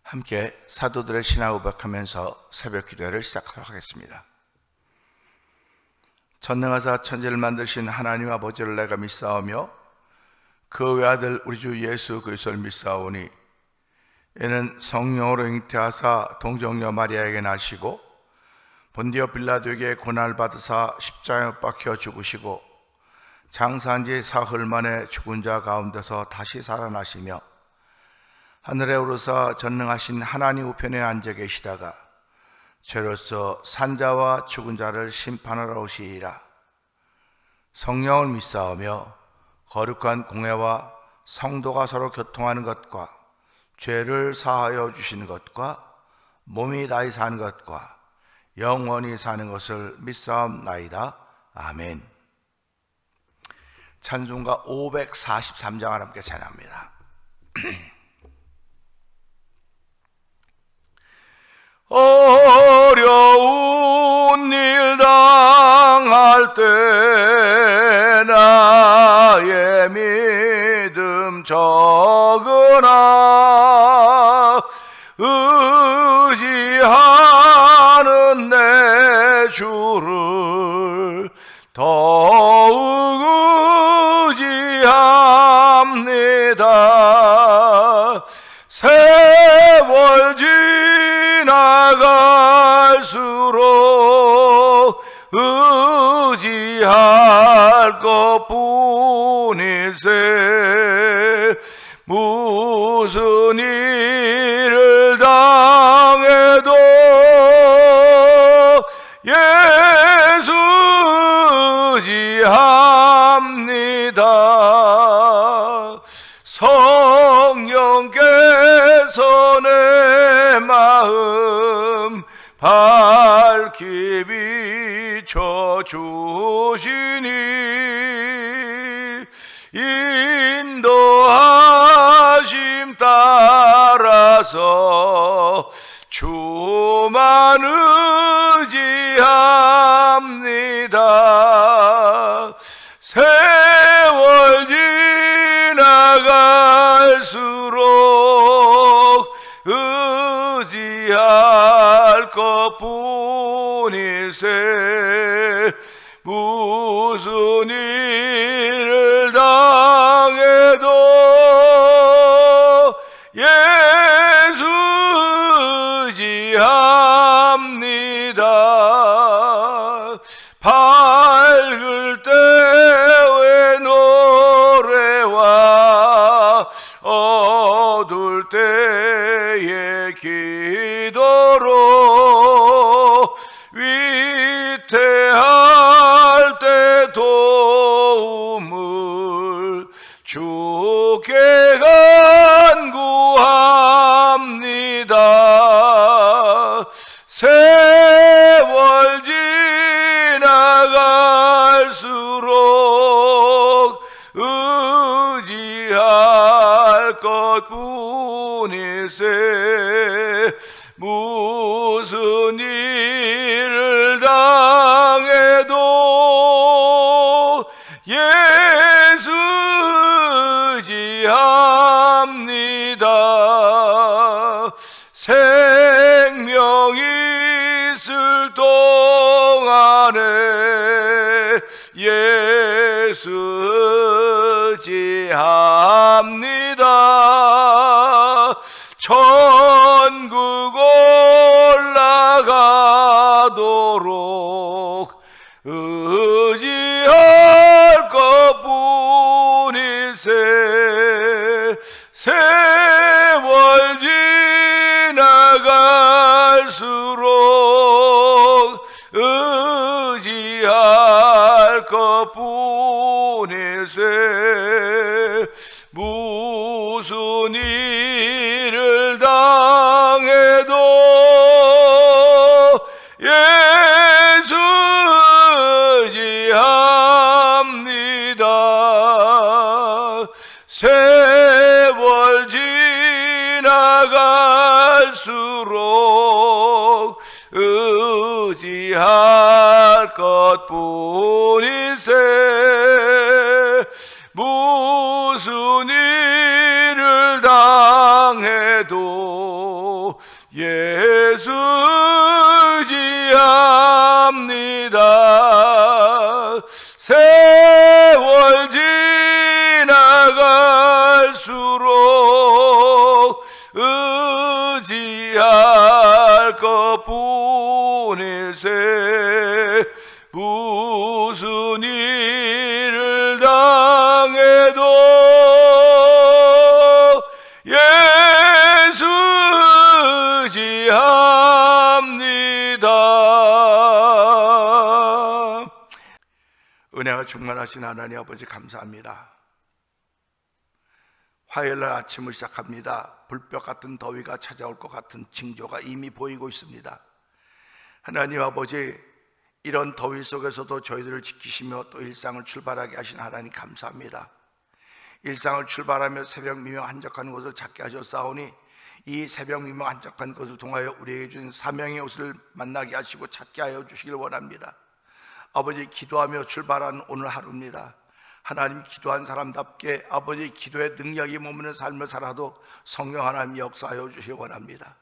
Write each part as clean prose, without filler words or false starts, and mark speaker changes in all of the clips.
Speaker 1: 함께 사도들의 신앙 고백하면서 새벽 기도회를 시작하도록 하겠습니다. 전능하사 천지를 만드신 하나님 아버지를 내가 믿사오며 그 외아들 우리 주 예수 그리스도를 믿사오니 이는 성령으로 잉태하사 동정녀 마리아에게 나시고 본디오 빌라도에게 고난을 받으사 십자가에 못 박혀 죽으시고 장사한 지 사흘 만에 죽은 자 가운데서 다시 살아나시며 하늘에 오르사 전능하신 하나님 우편에 앉아 계시다가 죄로서 산자와 죽은 자를 심판하러 오시리라. 성령을 믿사오며 거룩한 공회와 성도가 서로 교통하는 것과 죄를 사하여 주시는 것과 몸이 다시 사는 것과 영원히 사는 것을 믿사옵나이다. 아멘. 찬송가 543장을 함께 찬양합니다. 어려운 일 당할 때 나의 믿음 적으나 의지하는 내 주를 더욱 의지합니다. 세월 지나갈수록 의지할 것뿐일세. 무슨 일을 당해도 예수 의지합니다. 성령께서 내 마음 밝히 비춰주시니 인도하심 따라서 주만 의지합니다. 세월 지나갈수록 의지할 것뿐일세. 무슨 일을 당해도 예수 의지합니다. 밝을 때의 노래와 어두울 때의 기도로 위태할 때 도움을 주께 간구합니다. 세월 지나갈수록 의지할 것뿐일세. 무슨 일을 당해도 예수 의지합니다. 생명이 있을 동안에 예수 의지합니다. 천국 올라가도록 의지할 것뿐일세. 세월 지나갈수록 의지할 것뿐일세. 무슨 일을 당해도 예수 의지합니다. 세월 지나갈수록 의지할 것뿐일세. 무슨 일을 당해도 예수지합니다. 세월 지나갈수록 의지할 것뿐일세. 무슨 일을 당해도 예수 의지합니다. 은혜가 충만하신 하나님 아버지 감사합니다. 화요일날 아침을 시작합니다. 불볕 같은 더위가 찾아올 것 같은 징조가 이미 보이고 있습니다. 하나님 아버지, 이런 더위 속에서도 저희들을 지키시며 또 일상을 출발하게 하신 하나님 감사합니다. 일상을 출발하며 새벽 미명 한적한 곳을 찾게 하셨사오니 이 새벽 미명 한적한 것을 통하여 우리에게 주신 사명의 옷을 만나게 하시고 찾게 하여 주시길 원합니다. 아버지, 기도하며 출발한 오늘 하루입니다. 하나님, 기도한 사람답게 아버지 기도의 능력이 머무는 삶을 살아도 성령 하나님 역사하여 주시기 원합니다.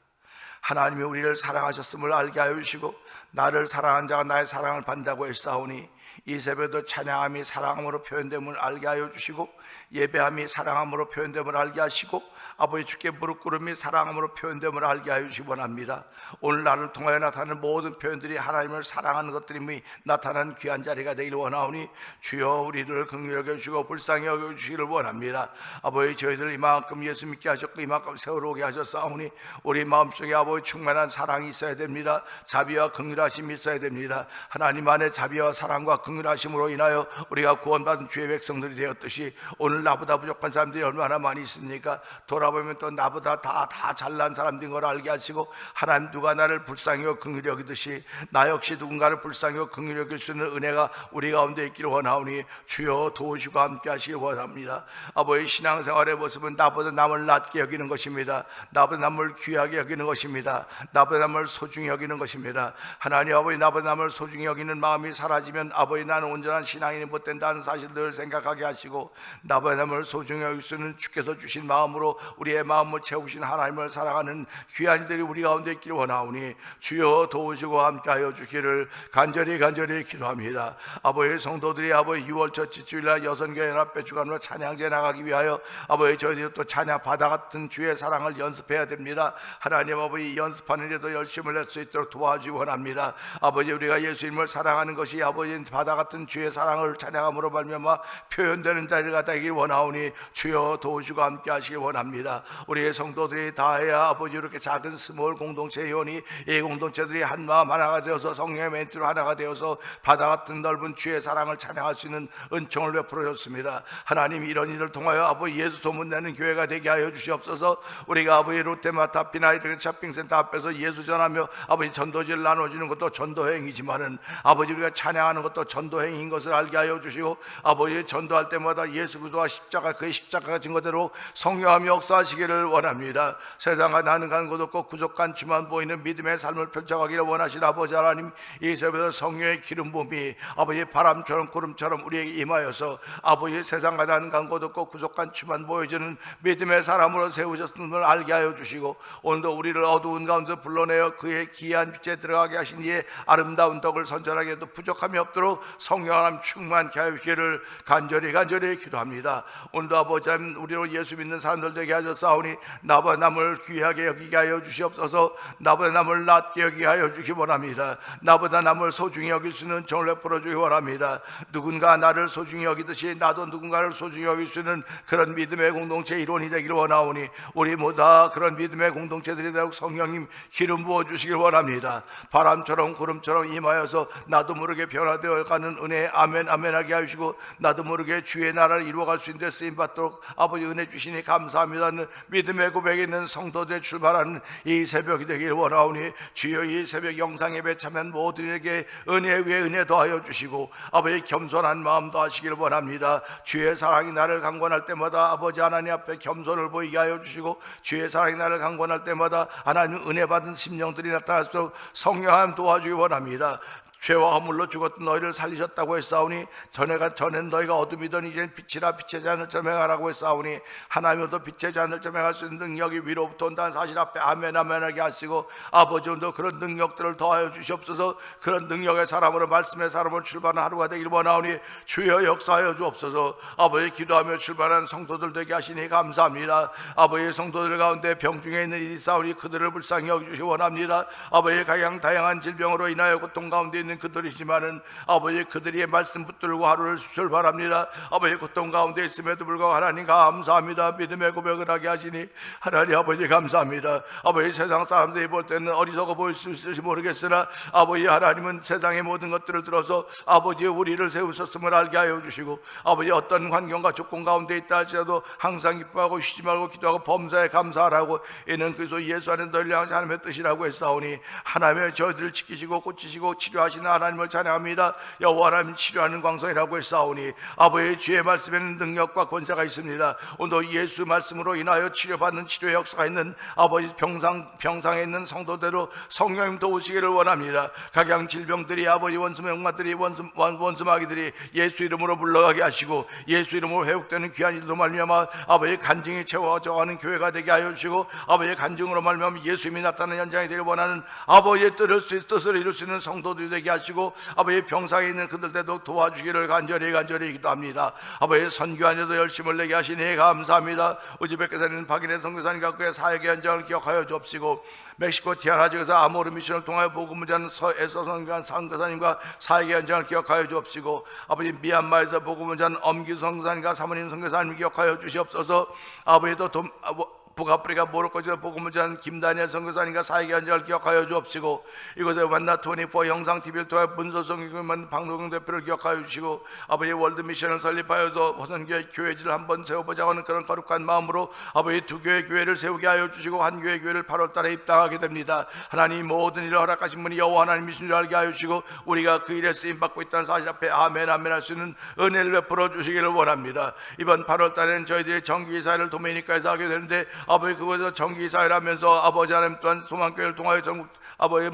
Speaker 1: 하나님이 우리를 사랑하셨음을 알게 하여 주시고 나를 사랑한 자가 나의 사랑을 받는다고 했사오니 이 새벽에도 찬양함이 사랑함으로 표현됨을 알게 하여 주시고 예배함이 사랑함으로 표현됨을 알게 하시고 아버지 주께 무릎 꿇음이 사랑함으로 표현됨을 알게 하여 주시기 원합니다. 오늘 나를 통하여 나타나는 모든 표현들이 하나님을 사랑하는 것들이 나타나는 귀한 자리가 되기를 원하오니 주여 우리들을 긍휼히 여겨주시고 불쌍히 여겨주시기를 원합니다. 아버지, 저희들 이만큼 예수 믿게 하셨고 이만큼 세월을 오게 하셨사오니 우리 마음속에 아버지 충만한 사랑이 있어야 됩니다. 자비와 긍휼하심이 있어야 됩니다. 하나님 안에 자비와 사랑과 긍휼하심으로 인하여 우리가 구원받은 주의 백성들이 되었듯이 오늘 나보다 부족한 사람들이 얼마나 많이 있습니까? 돌아보면 또 나보다 다 잘난 사람들인 걸 알게 하시고 하나님, 누가 나를 불쌍히 여기고 긍휼히 여기듯이 나 역시 누군가를 불쌍히 여기고 긍휼히 여길 수 있는 은혜가 우리 가운데 있기를 원하오니 주여 도우시고 함께 하시기 원합니다. 아버지, 신앙생활의 모습은 나보다 남을 낮게 여기는 것입니다. 나보다 남을 귀하게 여기는 것입니다. 나보다 남을 소중히 여기는 것입니다. 하나님 아버지, 나보다 남을 소중히 여기는 마음이 사라지면 아버지, 나는 온전한 신앙인이 못 된다는 사실들을 생각하게 하시고 나보다 남을 소중히 여길 수 있는 주께서 주신 마음으로 우리의 마음을 채우신 하나님을 사랑하는 귀한 이들이 우리 가운데 있기를 원하오니 주여 도우시고 함께하여 주기를 간절히 기도합니다. 아버지, 성도들이 아버지 6월 첫째 주일날 여선교회 연합회 주간으로 찬양제 나가기 위하여 아버지 저희들이 또 찬양 바다 같은 주의 사랑을 연습해야 됩니다. 하나님 아버지, 연습하는 일에도 열심을 낼 수 있도록 도와주기 원합니다. 아버지, 우리가 예수님을 사랑하는 것이 아버지 바다 같은 주의 사랑을 찬양함으로 말미암아 표현되는 자리가 되길 원하오니 주여 도우시고 함께 하시기 원합니다. 우리의 성도들이 다해야 아버지 이렇게 작은 스몰 공동체 회원이 이 공동체들이 한마음 하나가 되어서 성령의 멘트로 하나가 되어서 바다 같은 넓은 주의 사랑을 찬양할 수 있는 은총을 베풀어 줬습니다. 하나님, 이런 일을 통하여 아버지 예수 소문내는 교회가 되게 하여 주시옵소서. 우리가 아버지 롯데마트 앞이나 이렇게 쇼핑센터 앞에서 예수 전하며 아버지 전도지를 나눠주는 것도 전도행위지만은 아버지 우리가 찬양하는 것도 전도행위인 것을 알게 하여 주시고 아버지 전도할 때마다 예수 그리스도와 십자가, 그의 십자가가 증거대로 성령함이 역사하시기를 원합니다. 세상과 나는 간 곳 없고 부족한 주만 보이는 믿음의 삶을 펼쳐가기를 원하신 아버지 하나님, 이 새벽에 성령의 기름 부음이 아버지 바람처럼 구름처럼 우리에게 임하여서 아버지 세상과 나는 간 곳 없고 부족한 주만 보여주는 믿음의 사람으로 세우셨음을 알게 하여 주시고 오늘도 우리를 어두운 가운데 불러내어 그의 귀한 빛에 들어가게 하신 이의 아름다운 덕을 선전하게 해도 부족함이 없도록 성령 하나님 충만케 하여 주기를 간절히 기도합니다. 오늘도 아버지 하나님, 우리로 예수 믿는 사람들 되게 하셨사오니 나보다 남을 귀하게 여기게 하여 주시옵소서. 나보다 남을 낮게 여기게 하여 주기 원합니다. 나보다 남을 소중히 여길 수 있는 정을 베풀어 주기 원합니다. 누군가 나를 소중히 여기듯이 나도 누군가를 소중히 여길 수 있는 그런 믿음의 공동체 일원이 되기를 원하오니 우리 모두 다 그런 믿음의 공동체들이 되고 성령님 기름 부어 주시길 원합니다. 바람처럼 구름처럼 임하여서 나도 모르게 변화되어 가는 은혜 아멘 하게 하시고 나도 모르게 주의 나라를 이루어갈 수 있는 데 쓰임받도록 아버지 은혜 주시니 감사합니다. 믿음의 고백이 있는 성도들의 출발하는 이 새벽이 되길 원하오니 주여, 이 새벽 영상 예배 참여한 모두에게 은혜 위에 은혜 더하여 주시고 아버지 겸손한 마음 더하시길 원합니다. 주의 사랑이 나를 강권할 때마다 아버지 하나님 앞에 겸손을 보이게 하여 주시고 주의 사랑이 나를 강권할 때마다 하나님 은혜 받은 심령들이 나타날 수 있도록 성령 하나님 도와주기 원합니다. 죄와 허물로 죽었던 너희를 살리셨다고 했사오니 전에는 너희가 어둠이던 이제는 빛이라 빛의 자녀를 점행하라고 했사오니 하나님도 빛의 자녀를 점행할 수 있는 능력이 위로부터 온다는 사실 앞에 아멘 아멘하게 하시고 아버지 오늘도 그런 능력들을 더하여 주시옵소서. 그런 능력의 사람으로 말씀의 사람으로 출발하는 하루가 되길 원하오니 주여 역사하여 주옵소서. 아버지 기도하며 출발하는 성도들 되게 하시니 감사합니다. 아버지 성도들 가운데 병중에 있는 이들이 싸우니 그들을 불쌍히 여기주시 원합니다. 아버지 가장 다양한 질병으로 인하여 고통 가운데 있는 그들이지만은 아버지 그들의 말씀 붙들고 하루를 출발합니다. 아버지 고통 가운데 있음에도 불구하고 하나님 감사합니다. 믿음의 고백을 하게 하시니 하나님 아버지 감사합니다. 아버지 세상 사람들이 볼 때는 어리석어 보일 수 있을지 모르겠으나 아버지 하나님은 세상의 모든 것들을 들어서 아버지 우리를 세우셨음을 알게 하여 주시고 아버지 어떤 환경과 조건 가운데 있다 할지라도 항상 기뻐하고 쉬지 말고 기도하고 범사에 감사하라고 이는 그리스도 예수 안에 너희를 향한 하나님의 뜻이라고 했사오니 하나님의 저희들을 지키시고 고치시고 치료하시는 하나님을 찬양합니다. 여호와 하나님 치료하는 광선이라고 했사오니 아버지의 주의 말씀에는 능력과 권세가 있습니다. 오늘 예수 말씀으로 인하여 치료받는 치료의 역사가 있는 아버지 병상에 있는 성도대로 성령님 도우시기를 원합니다. 각양 질병들이 아버지 원수명마들이 원수마귀들이 예수 이름으로 물러가게 하시고 예수 이름으로 회복되는 귀한 일도 말미암아 아버지 간증이 채워져가는 교회가 되게 하여 주시고 아버지의 간증으로 말미암아 예수님이 나타나는 현장이 되길 원하는 아버지의 뜻을 이룰 수 있는 성도들이 되게 하시고 아버지의 병상에 있는 그들도 도와주기를 간절히 기도합니다. 아버지의 선교안에도 열심을 내게 하시니 감사합니다. 우즈베키스탄에 있는 박인혜 선교사님과 그의 사역의 현장을 기억하여 주옵시고 멕시코 티아라주에서 아모르 미션을 통하여 복음을 전하는 에서 선교사님과 사역의 현장을 기억하여 주옵시고 아버지 미얀마에서 복음을 전하는 엄기수 선교사님과 사모님 선교사님을 기억하여 주시옵소서. 아버지도 북아프리카 모로코에서 복음을 전하는 김다니엘 선교사님과 사역의 현장을 기억하여 주옵시고 이곳에 만나 24 영상TV를 통해 문소성 방송경 대표를 기억하여 주시고 아버지 월드미션을 설립하여서 호선교회 교회지를 한번 세워보자고 하는 그런 거룩한 마음으로 아버지 두 교회 교회를 세우게 하여 주시고 한 교회 교회를 8월 달에 입당하게 됩니다. 하나님 모든 일을 허락하신 분이 여호와 하나님이신 줄 알게 하여 주시고 우리가 그 일에 쓰임받고 있다는 사실 앞에 아멘 아멘 할 수 있는 은혜를 베풀어 주시기를 원합니다. 이번 8월 달에는 저희들이 정기이사회를 도메니카에서 하게 되는데 아버지 그곳에서 정기이사회를 하면서 아버지 하나님 또한 소망교회를 통하여 전국 아버지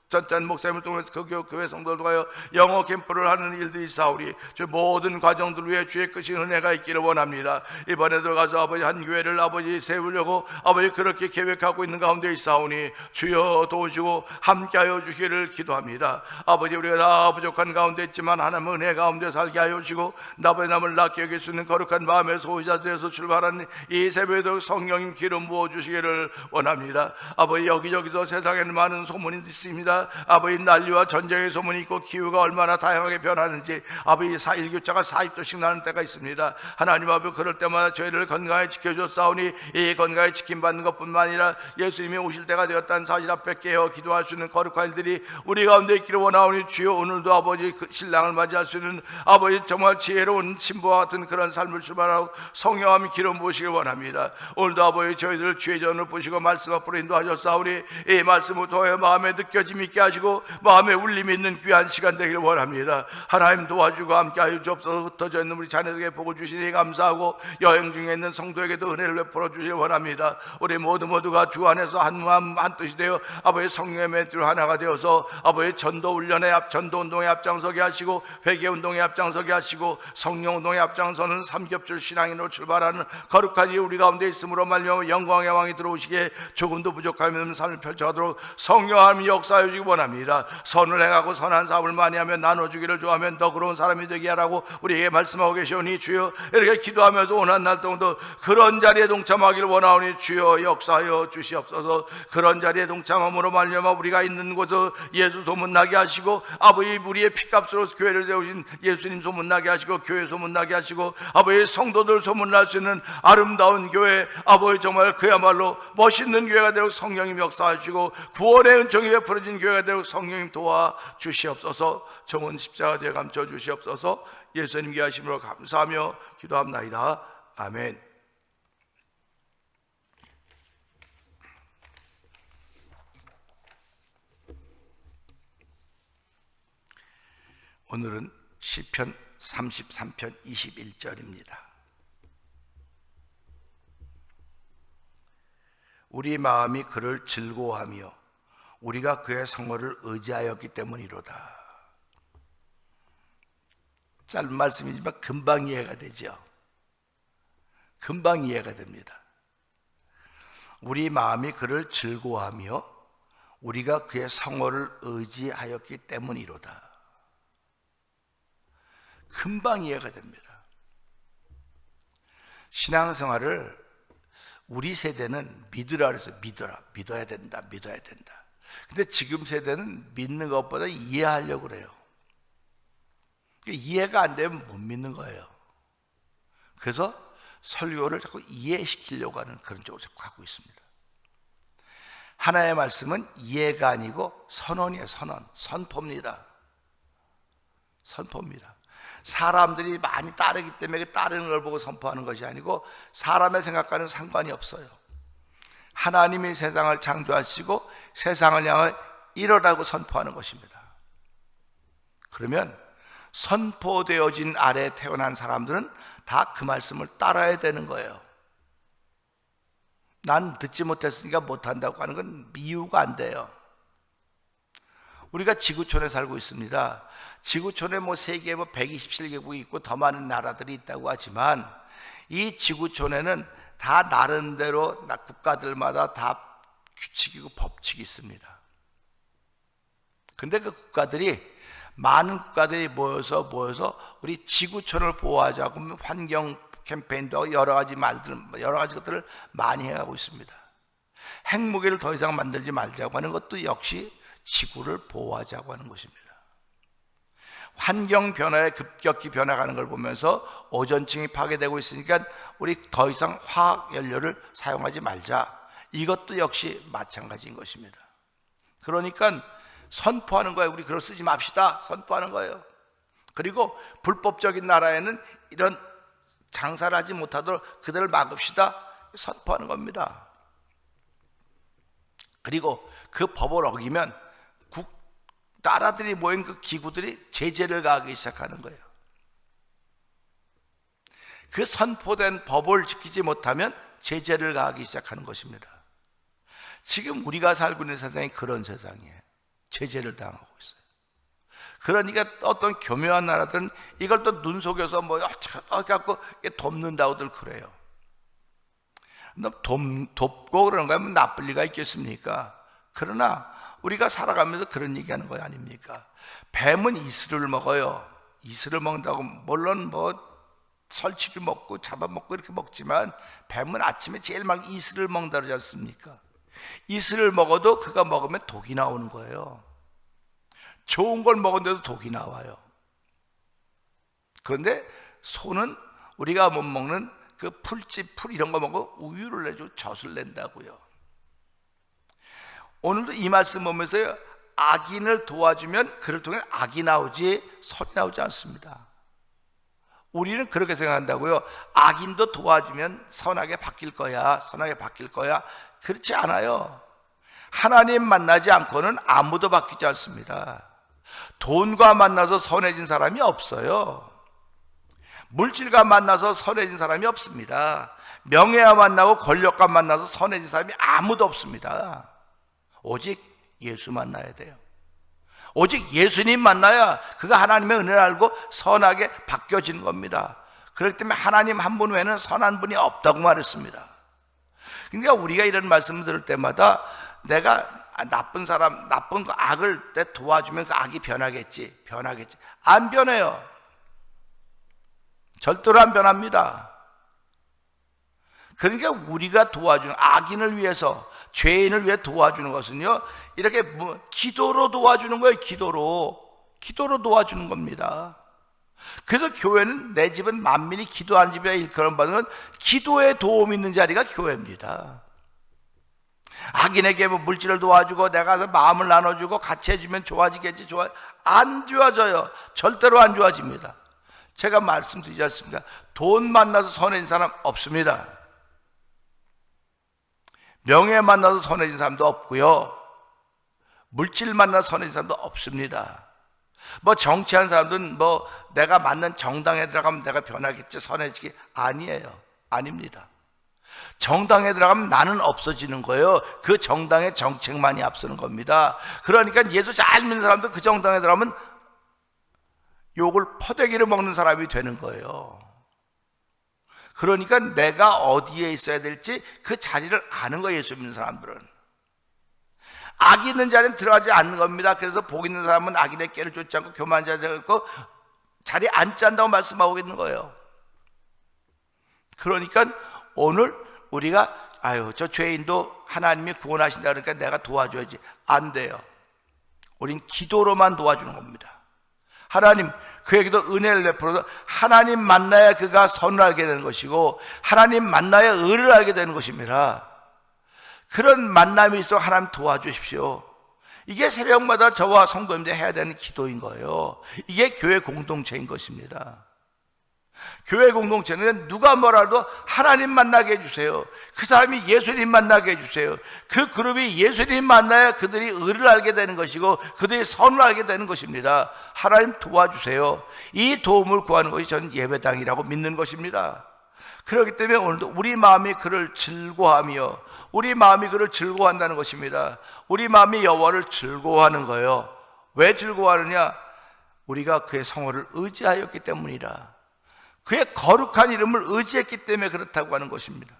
Speaker 1: 전찬 목사님을 통해서 그 교회 성도를 통하여 영어 캠프를 하는 일들이 있사오니 주 모든 과정들 위에 주의 크신 은혜가 있기를 원합니다. 이번에 들어가서 아버지 한 교회를 아버지 세우려고 아버지 그렇게 계획하고 있는 가운데 있사오니 주여 도우시고 함께하여 주시기를 기도합니다. 아버지 우리가 다 부족한 가운데 있지만 하나님 은혜 가운데 살게 하여 주시고 나의 남을 낫게 여길 수 있는 거룩한 마음의 소유자 되어서 출발하는 이 새벽에도 성령님 기름 부어 주시기를 원합니다. 아버지 여기저기서 세상에는 많은 소문이 있습니다. 아버지 난리와 전쟁의 소문이 있고 기후가 얼마나 다양하게 변하는지 아버지 일교차가 40도씩 나는 때가 있습니다. 하나님 아버지 그럴 때마다 저희를 건강히 지켜줬사오니 이 건강히 지킴받는 것뿐만 아니라 예수님이 오실 때가 되었다는 사실 앞에 깨어 기도할 수 있는 거룩한 일들이 우리 가운데 있기를 원하오니 주여 오늘도 아버지 그 신랑을 맞이할 수 있는 아버지 정말 지혜로운 신부와 같은 그런 삶을 출발하고 성령함 기름 부으시길 원합니다. 오늘도 아버지 저희들을 주의 전을 보시고 말씀 앞으로 인도하셨사오니 이 말씀을 통해 마음에 느껴짐이 있게 하시고 마음에 울림이 있는 귀한 시간 되기를 원합니다. 하나님 도와주고 함께하여 주옵소서. 흩어져 있는 우리 자녀들에게 복을 주시니 감사하고 여행 중에 있는 성도에게도 은혜를 베풀어 주시길 원합니다. 우리 모두가 주 안에서 한 마음 한 뜻이 되어 아버지 성령의 멘트로 하나가 되어서 아버지 전도 운동에 앞장서게 하시고 회개 운동에 앞장서게 하시고 성령 운동에 앞장서는 삼겹줄 신앙인으로 출발하는 거룩한 이 우리 가운데 있으므로 말미암아 영광의 왕이 들어오시기에 조금도 부족함이 없는 삶을 펼쳐가도록 성령 하나님이 역사하여 주시기 원합니다. 선을 행하고 선한 사업을 많이 하며 나눠주기를 좋아하면 너그러운 사람이 되게 하라고 우리에게 말씀하고 계시오니 주여 이렇게 기도하면서 오는 날 동안도 그런 자리에 동참하기를 원하오니 주여 역사하여 주시옵소서. 그런 자리에 동참함으로 말미암아 우리가 있는 곳에서 예수 소문나게 하시고 아버지 우리의 피값으로 교회를 세우신 예수님 소문나게 하시고 교회 소문나게 하시고 아버지 성도들 소문날 수 있는 아름다운 교회 아버지 정말 그야말로 멋있는 교회가 되고 성령님 역사하시고 구원의 은총이 베풀어진 교회가 되고 성령님 도와주시옵소서. 정은 십자가에 감춰 주시옵소서. 예수님 귀하심으로 감사하며 기도합나이다. 아멘. 오늘은 시편 33편 21절입니다. 우리 마음이 그를 즐거워하며 우리가 그의 성호를 의지하였기 때문이로다. 짧은 말씀이지만 금방 이해가 되죠. 금방 이해가 됩니다. 우리 마음이 그를 즐거워하며 우리가 그의 성호를 의지하였기 때문이로다. 금방 이해가 됩니다. 신앙생활을 우리 세대는 믿으라 그래서 믿어야 된다. 근데 지금 세대는 믿는 것보다 이해하려고 그래요. 이해가 안 되면 못 믿는 거예요. 그래서 설교를 자꾸 이해시키려고 하는 그런 쪽으로 자꾸 가고 있습니다. 하나의 말씀은 이해가 아니고 선언이에요. 선포입니다. 사람들이 많이 따르기 때문에 따르는 걸 보고 선포하는 것이 아니고 사람의 생각과는 상관이 없어요. 하나님이 세상을 창조하시고 세상을 향해 이러라고 선포하는 것입니다. 그러면 선포되어진 아래에 태어난 사람들은 다 그 말씀을 따라야 되는 거예요. 난 듣지 못했으니까 못한다고 하는 건 이유가 안 돼요. 우리가 지구촌에 살고 있습니다. 지구촌에 세계 127개국이 있고 더 많은 나라들이 있다고 하지만 이 지구촌에는 다 나름대로 국가들마다 다 규칙이고 법칙이 있습니다. 근데 그 국가들이 많은 국가들이 모여서 우리 지구촌을 보호하자고 환경 캠페인도 여러 가지 것들을 많이 해가고 있습니다. 핵무기를 더 이상 만들지 말자고 하는 것도 역시 지구를 보호하자고 하는 것입니다. 환경 변화에 급격히 변화가는 걸 보면서 오존층이 파괴되고 있으니까 우리 더 이상 화학 연료를 사용하지 말자. 이것도 역시 마찬가지인 것입니다. 그러니까 선포하는 거예요. 우리 그걸 쓰지 맙시다. 선포하는 거예요. 그리고 불법적인 나라에는 이런 장사를 하지 못하도록 그들을 막읍시다. 선포하는 겁니다. 그리고 그 법을 어기면 나라들이 모인 그 기구들이 제재를 가하기 시작하는 거예요. 그 선포된 법을 지키지 못하면 제재를 가하기 시작하는 것입니다. 지금 우리가 살고 있는 세상이 그런 세상이에요. 제재를 당하고 있어요. 그러니까 어떤 교묘한 나라들은 이걸 또 눈 속여서 갖고 돕는다고들 그래요. 돕고 그러는 거야 나쁠 리가 있겠습니까? 그러나 우리가 살아가면서 그런 얘기하는 거 아닙니까? 뱀은 이슬을 먹어요. 이슬을 먹는다고 물론 설치를 먹고 잡아먹고 이렇게 먹지만 뱀은 아침에 제일 막 이슬을 먹는다 그러지 않습니까? 이슬을 먹어도 그가 먹으면 독이 나오는 거예요. 좋은 걸 먹었는데도 독이 나와요. 그런데 소는 우리가 못 먹는 그 풀 이런 거 먹고 우유를 내주고 젖을 낸다고요. 오늘도 이 말씀 보면서 악인을 도와주면 그를 통해 악이 나오지 선이 나오지 않습니다. 우리는 그렇게 생각한다고요. 악인도 도와주면 선하게 바뀔 거야. 그렇지 않아요. 하나님 만나지 않고는 아무도 바뀌지 않습니다. 돈과 만나서 선해진 사람이 없어요. 물질과 만나서 선해진 사람이 없습니다. 명예와 만나고 권력과 만나서 선해진 사람이 아무도 없습니다. 오직 예수 만나야 돼요. 오직 예수님 만나야 그가 하나님의 은혜를 알고 선하게 바뀌어지는 겁니다. 그렇기 때문에 하나님 한 분 외에는 선한 분이 없다고 말했습니다. 그러니까 우리가 이런 말씀을 들을 때마다 내가 나쁜 거 악을 때 도와주면 그 악이 변하겠지. 안 변해요. 절대로 안 변합니다. 그러니까 우리가 도와주는 악인을 위해서 죄인을 위해 도와주는 것은요 이렇게 기도로 도와주는 거예요. 기도로 도와주는 겁니다. 그래서 교회는 내 집은 만민이 기도하는 집이라 일컬음 받는 건 기도에 도움 있는 자리가 교회입니다. 악인에게 물질을 도와주고 내가 가서 마음을 나눠주고 같이 해주면 좋아지겠지. 안 좋아져요. 절대로 안 좋아집니다. 제가 말씀드리지 않습니까? 돈 만나서 선해진 사람 없습니다. 명예 만나서 선해진 사람도 없고요. 물질 만나서 선해진 사람도 없습니다. 정치하는 사람들은 내가 맞는 정당에 들어가면 내가 변하겠지, 선해지기 아닙니다. 정당에 들어가면 나는 없어지는 거예요. 그 정당의 정책만이 앞서는 겁니다. 그러니까 예수 잘 믿는 사람도 그 정당에 들어가면 욕을 퍼대기로 먹는 사람이 되는 거예요. 그러니까 내가 어디에 있어야 될지 그 자리를 아는 거예요. 예수 믿는 사람들은 악이 있는 자리는 들어가지 않는 겁니다. 그래서 복 있는 사람은 악인의 꾀를 쫓지 않고 교만한 자를 않고 자리에 앉지 않는다고 말씀하고 있는 거예요. 그러니까 오늘 우리가 저 죄인도 하나님이 구원하신다 그러니까 내가 도와줘야지, 안 돼요. 우린 기도로만 도와주는 겁니다. 하나님 그에게도 은혜를 베풀어서 하나님 만나야 그가 선을 알게 되는 것이고 하나님 만나야 의를 알게 되는 것입니다. 그런 만남이 있어 하나님 도와주십시오. 이게 새벽마다 저와 성도님들 해야 되는 기도인 거예요. 이게 교회 공동체인 것입니다. 교회 공동체는 누가 뭐라도 하나님 만나게 해주세요. 그 사람이 예수님 만나게 해주세요. 그 그룹이 예수님 만나야 그들이 의를 알게 되는 것이고 그들이 선을 알게 되는 것입니다. 하나님 도와주세요. 이 도움을 구하는 것이 저는 예배당이라고 믿는 것입니다. 그렇기 때문에 오늘도 우리 마음이 그를 즐거워하며 우리 마음이 그를 즐거워한다는 것입니다. 우리 마음이 여호와를 즐거워하는 거예요. 왜 즐거워하느냐? 우리가 그의 성호를 의지하였기 때문이라. 그의 거룩한 이름을 의지했기 때문에 그렇다고 하는 것입니다.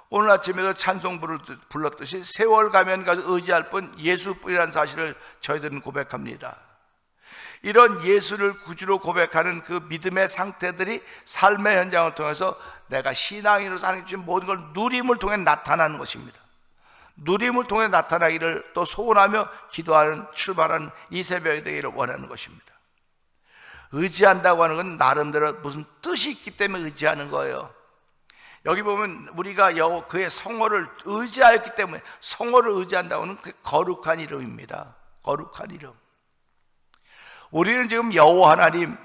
Speaker 1: 오늘 아침에도 찬송부를 불렀듯이 세월 가면 가서 의지할 뿐 예수뿐이라는 사실을 저희들은 고백합니다. 이런 예수를 구주로 고백하는 그 믿음의 상태들이 삶의 현장을 통해서 내가 신앙인으로서 하나님 주신 모든 걸 누림을 통해 나타나는 것입니다. 누림을 통해 나타나기를 또 소원하며 기도하는 출발하는 이 새벽이 되기를 원하는 것입니다. 의지한다고 하는 건 나름대로 무슨 뜻이 있기 때문에 의지하는 거예요. 여기 보면 우리가 그의 성호를 의지하였기 때문에 성호를 의지한다고 하는 그 거룩한 이름입니다. 거룩한 이름. 우리는 지금 여호와 하나님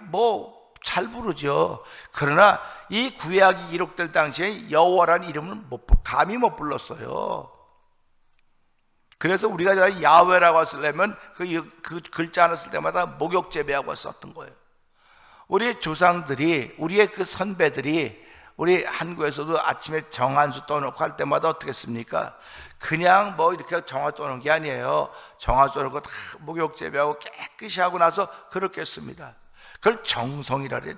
Speaker 1: 잘 부르죠. 그러나 이 구약이 기록될 당시에 여호와라는 이름을 감히 못 불렀어요. 그래서 우리가 야훼라고 쓰려면 그 글자 하나 쓸 때마다 목욕제비하고 썼던 거예요. 우리 조상들이, 우리의 그 선배들이 우리 한국에서도 아침에 정한수 떠놓고 할 때마다 어떻게 했습니까? 그냥 이렇게 정화 떠놓은 게 아니에요. 정화 떠놓고 다 목욕제비하고 깨끗이 하고 나서 그렇게 했습니다. 그걸 정성이라 그래요.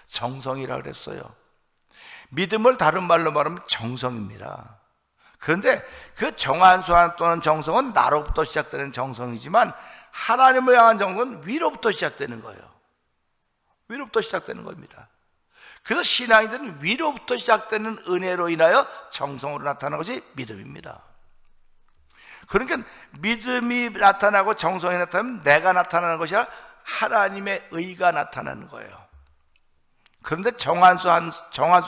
Speaker 1: 정성이라 그랬어요. 믿음을 다른 말로 말하면 정성입니다. 그런데 그 정한수 또는 정성은 나로부터 시작되는 정성이지만 하나님을 향한 정성은 위로부터 시작되는 거예요. 위로부터 시작되는 겁니다. 그래서 신앙인들은 위로부터 시작되는 은혜로 인하여 정성으로 나타나는 것이 믿음입니다. 그러니까 믿음이 나타나고 정성이 나타나면 내가 나타나는 것이 아니라 하나님의 의가 나타나는 거예요. 그런데 정한수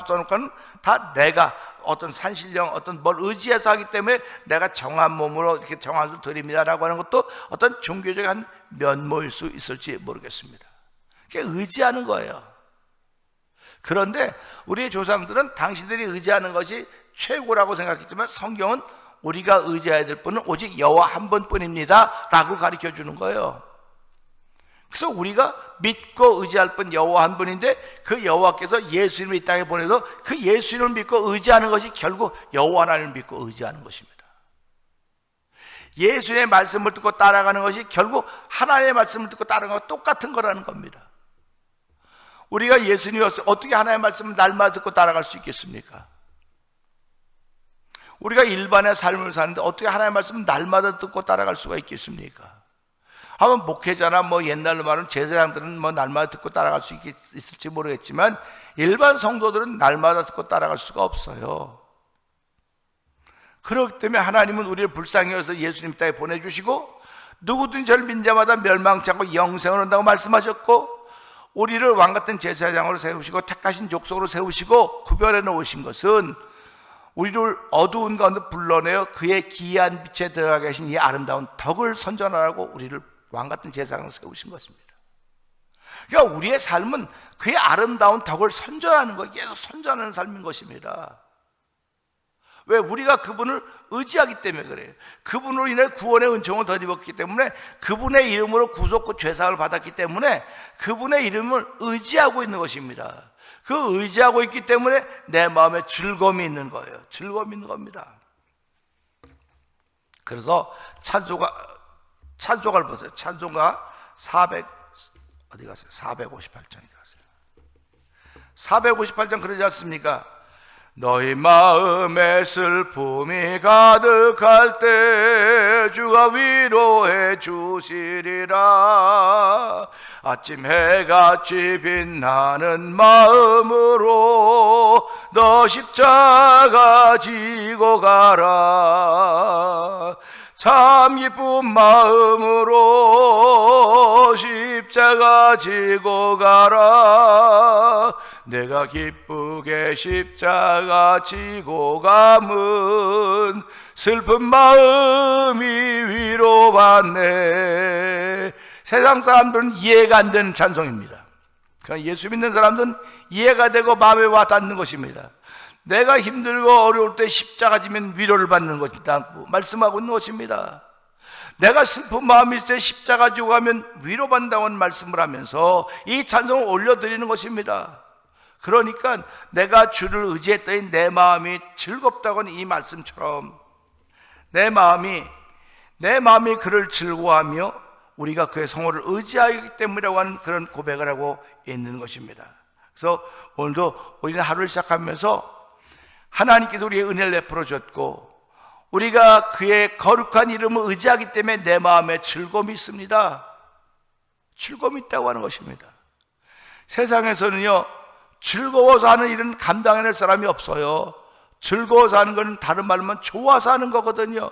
Speaker 1: 떠놓고는 다 내가 어떤 산신령 어떤 뭘 의지해서 하기 때문에 내가 정한 몸으로 이렇게 정한수 드립니다라고 하는 것도 어떤 종교적인 한 면모일 수 있을지 모르겠습니다. 그게 의지하는 거예요. 그런데 우리의 조상들은 당신들이 의지하는 것이 최고라고 생각했지만 성경은 우리가 의지해야 될 분은 오직 여호와 한 분뿐입니다 라고 가르쳐 주는 거예요. 그래서 우리가 믿고 의지할 분 여호와 한 분인데 그 여호와께서 예수님을 이 땅에 보내서 그 예수님을 믿고 의지하는 것이 결국 여호와 하나님을 믿고 의지하는 것입니다. 예수님의 말씀을 듣고 따라가는 것이 결국 하나님의 말씀을 듣고 따라가는 것과 똑같은 거라는 겁니다. 우리가 예수님이 어떻게 하나님의 말씀을 날마다 듣고 따라갈 수 있겠습니까? 우리가 일반의 삶을 사는데 어떻게 하나님의 말씀을 날마다 듣고 따라갈 수가 있겠습니까? 아마 목회자나 옛날로 말하면 제사장들은 날마다 듣고 따라갈 수 있을지 모르겠지만 일반 성도들은 날마다 듣고 따라갈 수가 없어요. 그렇기 때문에 하나님은 우리를 불쌍히 여겨서 예수님 땅에 보내주시고 누구든지 저를 믿는 자마다 멸망치 않고 영생을 얻는다고 말씀하셨고 우리를 왕같은 제사장으로 세우시고 택하신 족속으로 세우시고 구별해 놓으신 것은 우리를 어두운 가운데 불러내어 그의 기이한 빛에 들어가 계신 이 아름다운 덕을 선전하라고 우리를 왕같은 제사장으로 세우신 것입니다. 그러니까 우리의 삶은 그의 아름다운 덕을 선전하는 거, 계속 선전하는 삶인 것입니다. 왜? 우리가 그분을 의지하기 때문에 그래요. 그분으로 인해 구원의 은총을 덧입었기 때문에 그분의 이름으로 구속과 죄사함을 받았기 때문에 그분의 이름을 의지하고 있는 것입니다. 그 의지하고 있기 때문에 내 마음에 즐거움이 있는 거예요. 즐거움이 있는 겁니다. 그래서 찬송가를 보세요. 찬송가 어디 갔어요? 458장에 갔어요. 458장 그러지 않습니까? 너희 마음에 슬픔이 가득할 때 주가 위로해 주시리라. 아침 해같이 빛나는 마음으로 너 십자가 지고 가라. 참 기쁜 마음으로 십자가 지고 가라. 내가 기쁘게 십자가 지고 가면 슬픈 마음이 위로받네. 세상 사람들은 이해가 안 되는 찬송입니다. 그러나 예수 믿는 사람들은 이해가 되고 마음에 와 닿는 것입니다. 내가 힘들고 어려울 때 십자가 지면 위로를 받는 것이다 말씀하고 있는 것입니다. 내가 슬픈 마음이 있을 때 십자가 지고 가면 위로받는다고 말씀을 하면서 이 찬송을 올려드리는 것입니다. 그러니까 내가 주를 의지했더니 내 마음이 즐겁다고는 이 말씀처럼 내 마음이 그를 즐거워하며 우리가 그의 성호를 의지하기 때문이라고 하는 그런 고백을 하고 있는 것입니다. 그래서 오늘도 우리는 하루를 시작하면서 하나님께서 우리의 은혜를 베풀어 줬고 우리가 그의 거룩한 이름을 의지하기 때문에 내 마음에 즐거움이 있습니다. 즐거움이 있다고 하는 것입니다. 세상에서는요 즐거워서 하는 일은 감당해낼 사람이 없어요. 즐거워서 하는 건 다른 말로 하면 좋아서 하는 거거든요.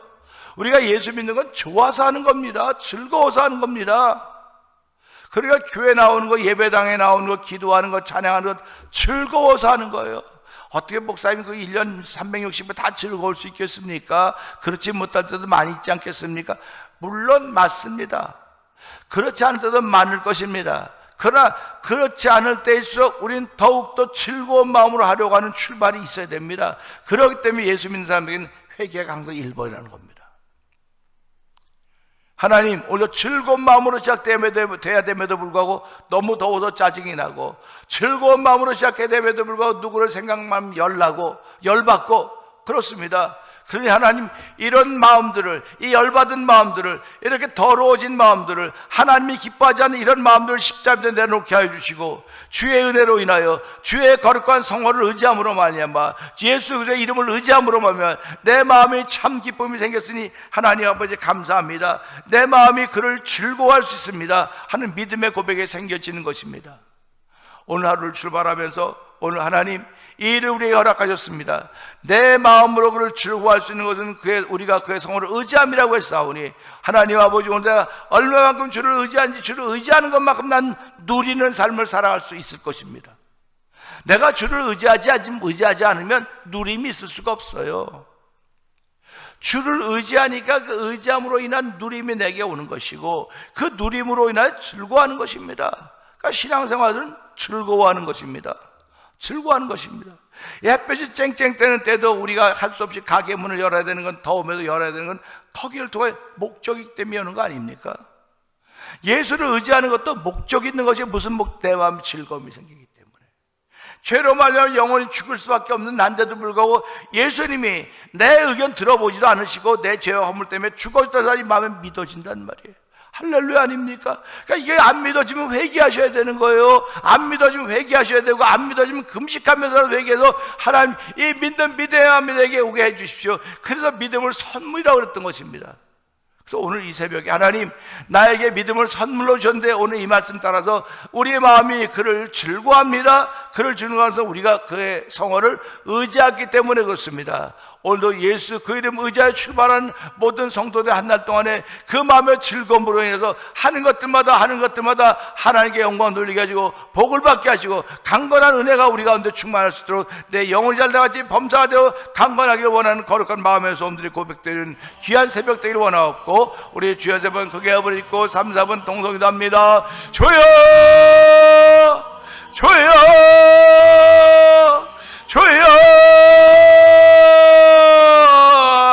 Speaker 1: 우리가 예수 믿는 건 좋아서 하는 겁니다. 즐거워서 하는 겁니다. 그러니까 교회 나오는 거, 예배당에 나오는 거, 기도하는 거, 찬양하는 거 즐거워서 하는 거예요. 어떻게 목사님이 그 1년 360일 다 즐거울 수 있겠습니까? 그렇지 못할 때도 많이 있지 않겠습니까? 물론 맞습니다. 그렇지 않을 때도 많을 것입니다. 그러나 그렇지 않을 때일수록 우리는 더욱더 즐거운 마음으로 하려고 하는 출발이 있어야 됩니다. 그렇기 때문에 예수 믿는 사람에게는 회개가 항상 1번이라는 겁니다. 하나님, 오히려 즐거운 마음으로 시작돼야 됨에도 불구하고 너무 더워서 짜증이 나고, 즐거운 마음으로 시작해야 됨에도 불구하고 누구를 생각만 열받고 그렇습니다. 그러니 하나님, 이런 마음들을, 이 열받은 마음들을, 이렇게 더러워진 마음들을, 하나님이 기뻐하지 않는 이런 마음들을 십자가에 내놓게 하여 주시고, 주의 은혜로 인하여 주의 거룩한 성호를 의지함으로 말미암아, 예수 그리스도의 이름을 의지함으로 말미암아 내 마음에 참 기쁨이 생겼으니 하나님 아버지 감사합니다. 내 마음이 그를 즐거워할 수 있습니다 하는 믿음의 고백이 생겨지는 것입니다. 오늘 하루를 출발하면서 오늘 하나님 이 일을 우리에게 허락하셨습니다. 내 마음으로 그를 즐거워할 수 있는 것은 우리가 그의 성호를 의지함이라고 했사오니, 하나님 아버지, 오늘 내가 얼마만큼 주를 의지하는지, 주를 의지하는 것만큼 난 누리는 삶을 살아갈 수 있을 것입니다. 내가 주를 의지하지 않으면 누림이 있을 수가 없어요. 주를 의지하니까 그 의지함으로 인한 누림이 내게 오는 것이고, 그 누림으로 인하여 즐거워하는 것입니다. 그러니까 신앙생활은 즐거워하는 것입니다. 즐거워하는 것입니다. 햇볕이 쨍쨍 뜨는 때도 우리가 할 수 없이 가게 문을 열어야 되는 건, 더움에도 열어야 되는 건 거기를 통해 목적이기 때문에 여는 거 아닙니까? 예수를 의지하는 것도 목적이 있는 것이 무슨 내 마음에 즐거움이 생기기 때문에, 죄로 말미암아 영원히 죽을 수밖에 없는 난데도 불구하고 예수님이 내 의견 들어보지도 않으시고 내 죄와 허물 때문에 죽어졌다는 사람이 마음에 믿어진단 말이에요. 할렐루야 아닙니까? 그러니까 이게 안 믿어지면 회개하셔야 되는 거예요. 안 믿어지면 회개하셔야 되고, 안 믿어지면 금식하면서 회개해서 하나님, 이 믿는 믿음에게 오게 해주십시오. 그래서 믿음을 선물이라고 그랬던 것입니다. 그래서 오늘 이 새벽에 하나님, 나에게 믿음을 선물로 주셨는데 오늘 이 말씀 따라서 우리의 마음이 그를 즐거워합니다. 그를 즐거워해서 우리가 그의 성호를 의지하기 때문에 그렇습니다. 오늘도 예수 그 이름 의지하여 출발하는 모든 성도들 한 날 동안에 그 마음의 즐거움으로 인해서 하는 것들마다 하나님께 영광 돌리게 하시고 복을 받게 하시고 강건한 은혜가 우리 가운데 충만할 수 있도록 내 영혼이 잘 다같이 범사가 되어 강건하기를 원하는 거룩한 마음의 소원들이 고백되는 귀한 새벽 되기를 원하옵고, 우리 주여 세 번 크게 합을 잊고 3, 4번 동성기도 합니다. 주여 주여 주여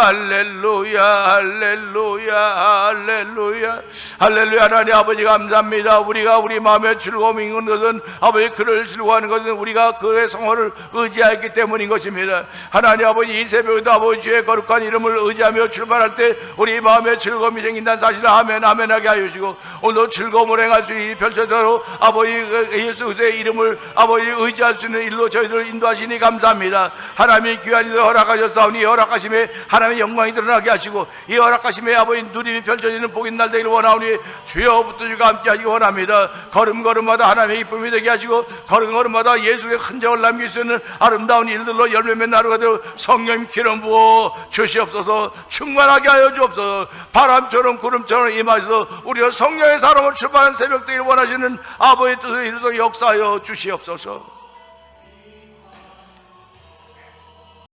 Speaker 1: 할렐루야 할렐루야 할렐루야 할렐루야. 하나님 아버지 감사합니다. 우리가 우리 마음의 즐거움이 있는 것은 아버지 그를 즐거워하는 것은 우리가 그의 성호를 의지하기 때문인 것입니다. 하나님 아버지 이 새벽에도 아버지 주의 거룩한 이름을 의지하며 출발할 때 우리 마음의 즐거움이 생긴다는 사실을 아멘 아멘하게 하여 주시고 오늘 즐거움을 행할 수 있는 별처대로 아버지 예수 그리스도의 이름을 아버지 의지할 수 있는 일로 저희들을 인도하시니 감사합니다. 하나님이 귀한 일을 허락하셨사오니 이 허락하심에 하나님의 영광이 드러나게 하시고 이 허락하심에 아버지 누림이 펼쳐지는 복인 날 되기를 원하오니 주여 붙들주가 함께 하시기 원합니다. 걸음걸음마다 하나님의 기쁨이 되게 하시고 걸음걸음마다 예수의 흔적을 남길 수 있는 아름다운 일들로 열매맺는 하루가 되어 성령 기름 부어 주시옵소서. 충만하게 하여 주옵소서. 바람처럼 구름처럼 임하셔서 우리가 성령의 사람을 출발하는 새벽 되기를 원하시는 아버지의 뜻을 이루도록 역사하여 주시옵소서.